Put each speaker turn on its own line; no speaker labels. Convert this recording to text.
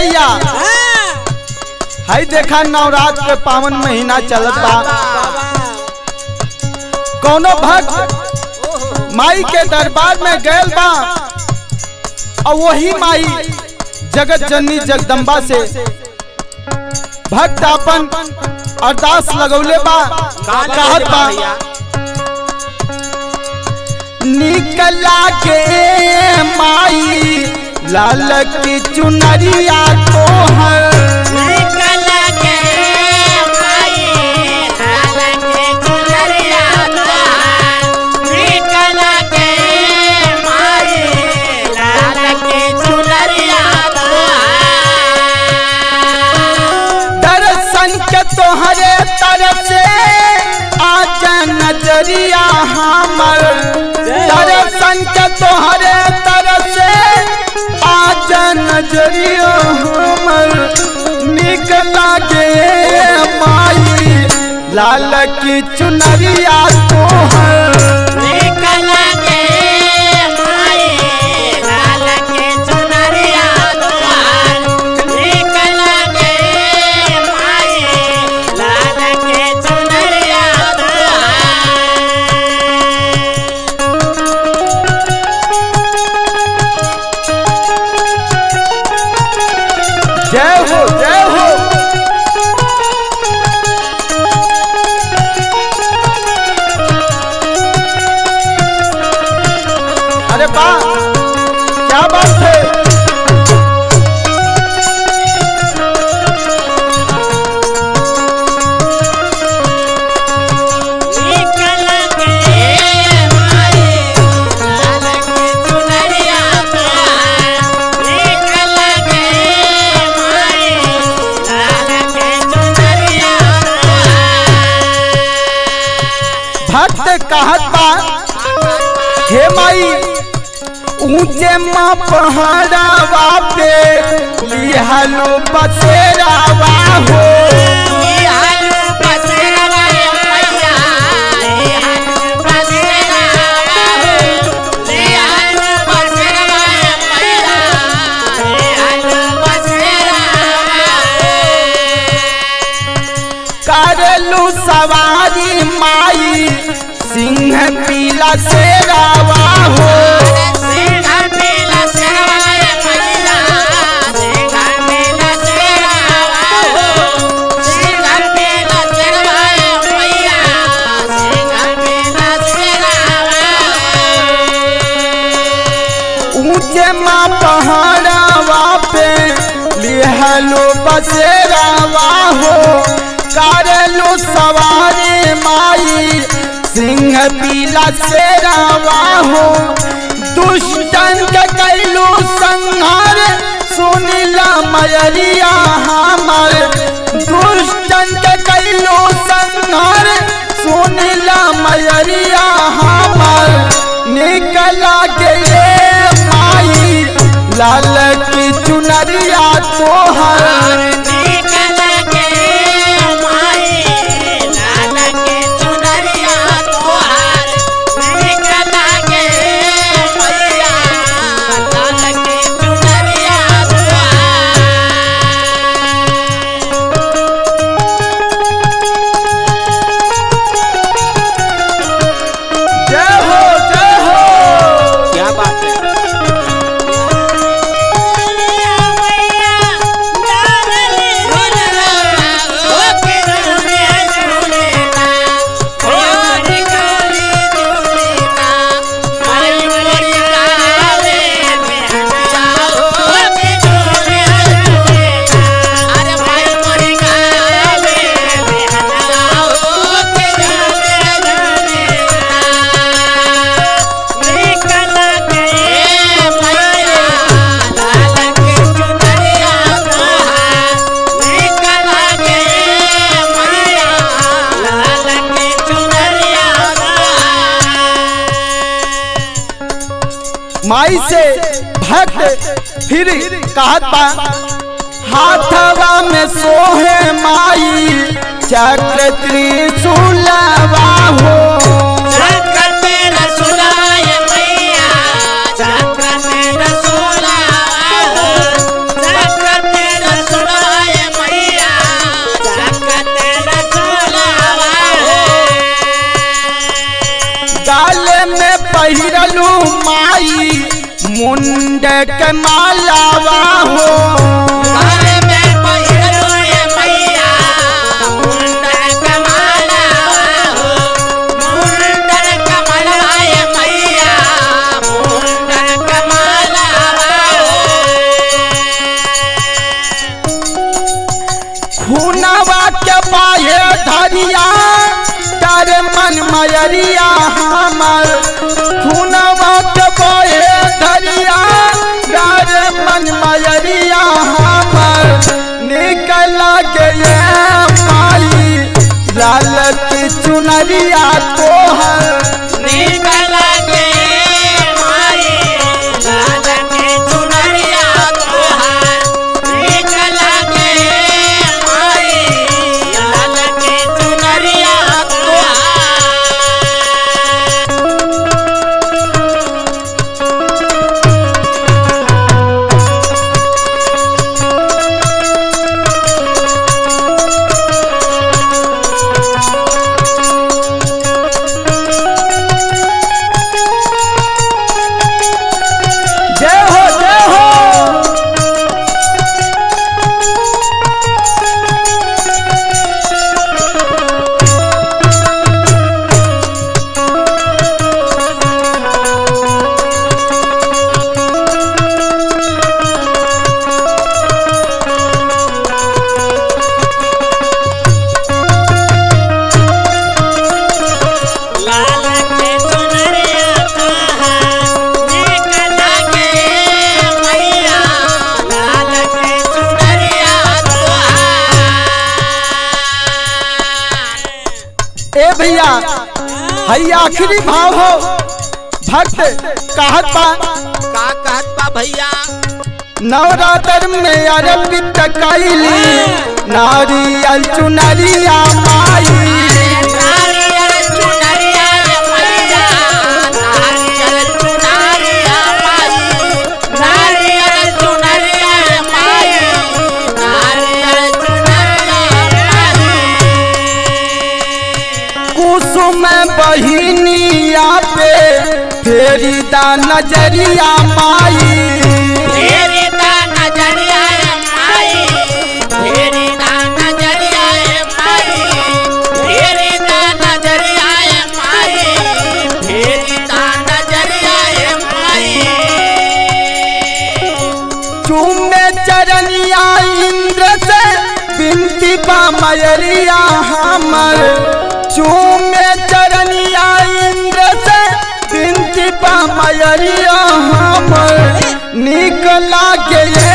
भैया हाई देखा नवरात्र के पावन महीना चलत बा। कौनो भक्त माई के दरबार में गैल बा और वही माई जगत जननी जगदम्बा से भक्त अपन अरदास लगौले बा। कहत बा निकला के माई लाल की चुनरिया तो है
निकला के माई लाल की चुनरिया तो है निकला के माई लाल की चुनरिया तो है
दर्शन के तोहरे तरफ से आजा नजरिया हमर दर्शन के तोहरे तरफ से आजा नजरिया हमर निक लागे माई लाल की चुनरिया तोहर
निकला के माई लाल की चुनरिया तो है निकला के माई लाल की चुनरिया तो
जय हो जय हो। अरे वाह क्या बात है।
निकला के माई लाल की चुनरिया तो है निकला के माई लाल की चुनरिया तो है
भक्त कहत बा हे माई ऊंचे माँ पहाड़ावा पे लिहलो बसेरावा हो
लिहालू बसेरावा मैया लिहालू बसेरावा हो लिहालू बसेरावा मैया लिहालू बसेरावा
करलू सवारी माई सिंह पीला शेरावा हो
सिंह पीला शेरावा मैया सिंह पीला शेरावा हो सिंह पीला शेरावा मैया सिंह पीला शेरावा
ऊंचे माँ पहाड़ावा पे लिहलो बसेरावा हो करलू सवारी माई सिंह पीला शेरावा हो दुष्टन के कैलू संहार सुनिला मयरिया हमर दुष्टन के कैलू संहार सुनिला मयरिया हमर निकला गए माई लाल की चुनरिया तोहर
निकला के माई लाल की चुनरिया तो है निकला के मैया लाल की चुनरिया तो है
जय हो जय हो।
क्या बात है।
माई से भक्त फिर कहत बा हाथवा में सोहे माई चक्र त्रिशूलवा हो
चक्र तेरा
के मालावा हो
घर में पहिरो ये मैया मुंडन कमाला हो मुंडन कमलवा ये मैया मुंडन कमाला
खूनवा के बाहे धरिया डर मन मयरिया हमर खूनवा के बाहे धरिया डर मन मयरिया हमर निकल गए माई लाल की चुनरिया तोहर
निकल के माई लाल के चुनरिया तोहार निकल के माई लाल के चुनरिया तोहार
जय हो जय हो
लाल के चुनरिया तोहार निकल के मैया लाल के चुनरिया तोहार
ए भैया हई आखिरी भाव हो भक्त कहत बा
का कहत बा भैया
नवरात्र में अर्पित कैली नारियल चुनरिया माई
नारियल चुनरिया मैया नारियल चुनरिया माई नारियल चुनरिया माई नारियल चुनरिया माई
कुसुम बहिनिया पे फेरी दा नजरिया माई
तेरी दा नजरिया माई तेरी दा नजरिया माई तेरी दा नजरिया माई तेरी दा नजरिया माई
चूमे चरनिया इंद्र से बिनती बा मयरिया हमर चूमे चरनिया इंद्र से बिनती बा मयरिया हमर निकला गए